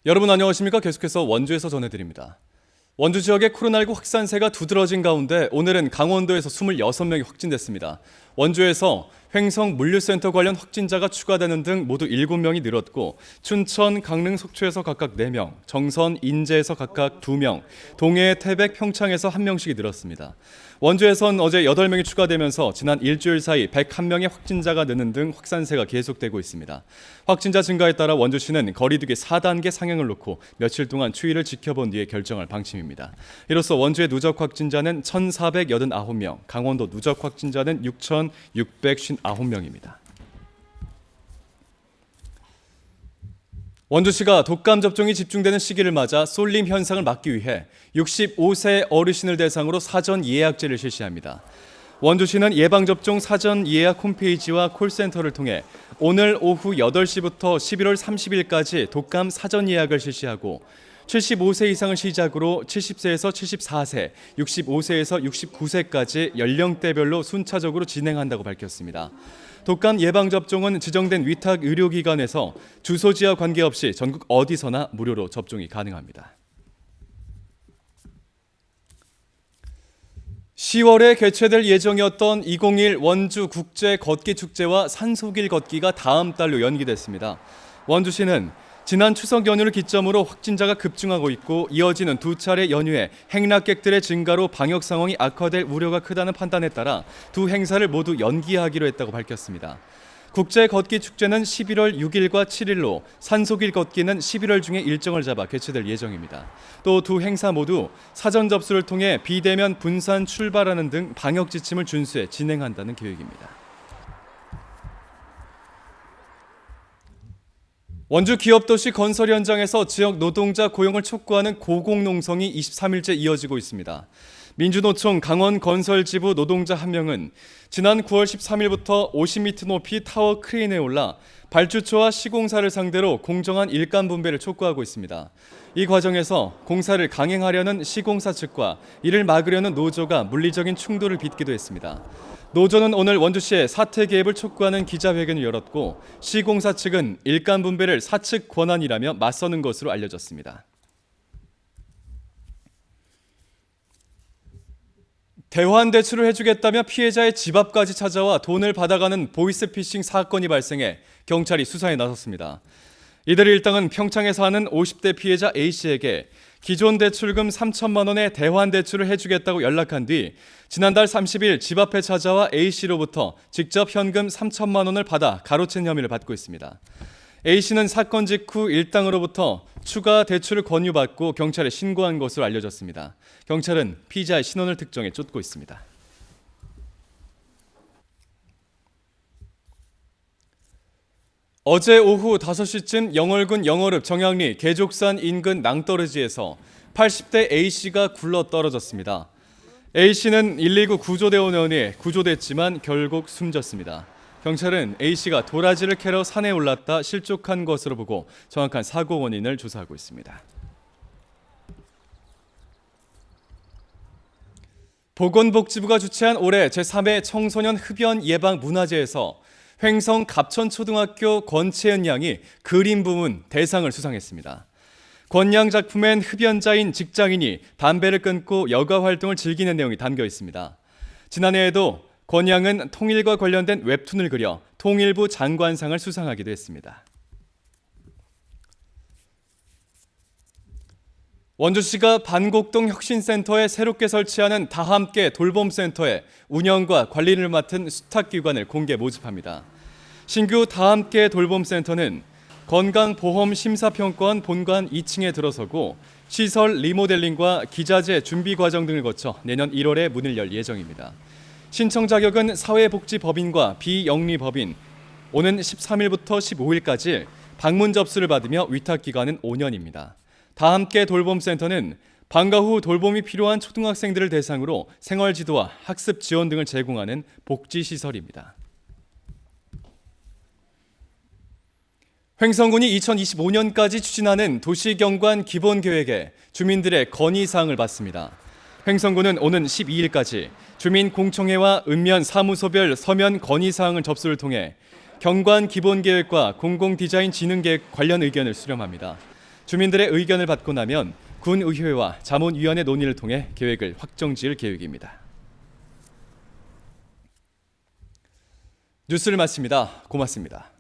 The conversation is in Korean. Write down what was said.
여러분 안녕하십니까? 계속해서 원주에서 전해드립니다. 원주 지역의 코로나19 확산세가 두드러진 가운데 오늘은 강원도에서 26명이 확진됐습니다. 원주에서 횡성 물류센터 관련 확진자가 추가되는 등 모두 7명이 늘었고 춘천, 강릉, 속초에서 각각 4명, 정선, 인제에서 각각 2명, 동해, 태백, 평창에서 1명씩이 늘었습니다. 원주에선 어제 8명이 추가되면서 지난 일주일 사이 101명의 확진자가 느는 등 확산세가 계속되고 있습니다. 확진자 증가에 따라 원주시는 거리두기 4단계 상향을 놓고 며칠 동안 추이를 지켜본 뒤에 결정할 방침입니다. 이로써 원주의 누적 확진자는 1,489명, 강원도 누적 확진자는 6,659명입니다. 원주시가 독감 접종이 집중되는 시기를 맞아 쏠림 현상을 막기 위해 65세 어르신을 대상으로 사전 예약제를 실시합니다. 원주시는 예방접종 사전 예약 홈페이지와 콜센터를 통해 오늘 오후 8시부터 11월 30일까지 독감 사전 예약을 실시하고 75세 이상을 시작으로 70세에서 74세, 65세에서 69세까지 연령대별로 순차적으로 진행한다고 밝혔습니다. 독감 예방접종은 지정된 위탁 의료기관에서 주소지와 관계없이 전국 어디서나 무료로 접종이 가능합니다. 10월에 개최될 예정이었던 2021 원주 국제 걷기 축제와 산소길 걷기가 다음 달로 연기됐습니다. 원주시는 지난 추석 연휴를 기점으로 확진자가 급증하고 있고 이어지는 두 차례 연휴에 행락객들의 증가로 방역 상황이 악화될 우려가 크다는 판단에 따라 두 행사를 모두 연기하기로 했다고 밝혔습니다. 국제 걷기 축제는 11월 6일과 7일로 산소길 걷기는 11월 중에 일정을 잡아 개최될 예정입니다. 또 두 행사 모두 사전 접수를 통해 비대면 분산 출발하는 등 방역 지침을 준수해 진행한다는 계획입니다. 원주 기업도시 건설 현장에서 지역 노동자 고용을 촉구하는 고공농성이 23일째 이어지고 있습니다. 민주노총 강원건설지부 노동자 한 명은 지난 9월 13일부터 50m 높이 타워 크레인에 올라 발주처와 시공사를 상대로 공정한 일감 분배를 촉구하고 있습니다. 이 과정에서 공사를 강행하려는 시공사 측과 이를 막으려는 노조가 물리적인 충돌을 빚기도 했습니다. 노조는 오늘 원주시에 사퇴 개입을 촉구하는 기자회견을 열었고 시공사 측은 일감 분배를 사측 권한이라며 맞서는 것으로 알려졌습니다. 대환 대출을 해주겠다며 피해자의 집 앞까지 찾아와 돈을 받아가는 보이스피싱 사건이 발생해 경찰이 수사에 나섰습니다. 이들 일당은 평창에 사는 50대 피해자 A씨에게 기존 대출금 3천만 원의 대환 대출을 해주겠다고 연락한 뒤 지난달 30일 집 앞에 찾아와 A씨로부터 직접 현금 3천만 원을 받아 가로챈 혐의를 받고 있습니다. A씨는 사건 직후 일당으로부터 추가 대출을 권유받고 경찰에 신고한 것으로 알려졌습니다. 경찰은 피의자의 신원을 특정해 쫓고 있습니다. 어제 오후 5시쯤 영월군 영월읍 정양리 계족산 인근 낭떠러지에서 80대 A씨가 굴러 떨어졌습니다. A씨는 119 구조대원에 구조됐지만 결국 숨졌습니다. 경찰은 A씨가 도라지를 캐러 산에 올랐다 실족한 것으로 보고 정확한 사고 원인을 조사하고 있습니다. 보건복지부가 주최한 올해 제3회 청소년 흡연 예방 문화제에서 횡성 갑천초등학교 권채연 양이 그림 부문 대상을 수상했습니다. 권 양 작품엔 흡연자인 직장인이 담배를 끊고 여가 활동을 즐기는 내용이 담겨 있습니다. 지난해에도 권 양은 통일과 관련된 웹툰을 그려 통일부 장관상을 수상하기도 했습니다. 원주시가 반곡동 혁신센터에 새롭게 설치하는 다함께 돌봄센터의 운영과 관리를 맡은 수탁기관을 공개 모집합니다. 신규 다함께 돌봄센터는 건강보험심사평가원 본관 2층에 들어서고 시설 리모델링과 기자재 준비 과정 등을 거쳐 내년 1월에 문을 열 예정입니다. 신청 자격은 사회복지법인과 비영리법인, 오는 13일부터 15일까지 방문 접수를 받으며 위탁기간은 5년입니다. 다함께 돌봄센터는 방과 후 돌봄이 필요한 초등학생들을 대상으로 생활지도와 학습 지원 등을 제공하는 복지시설입니다. 횡성군이 2025년까지 추진하는 도시경관 기본계획에 주민들의 건의사항을 받습니다. 횡성군은 오는 12일까지 주민공청회와 읍면 사무소별 서면 건의사항을 접수를 통해 경관 기본계획과 공공디자인 진흥계획 관련 의견을 수렴합니다. 주민들의 의견을 받고 나면 군의회와 자문위원회 논의를 통해 계획을 확정지을 계획입니다. 뉴스를 마칩니다. 고맙습니다.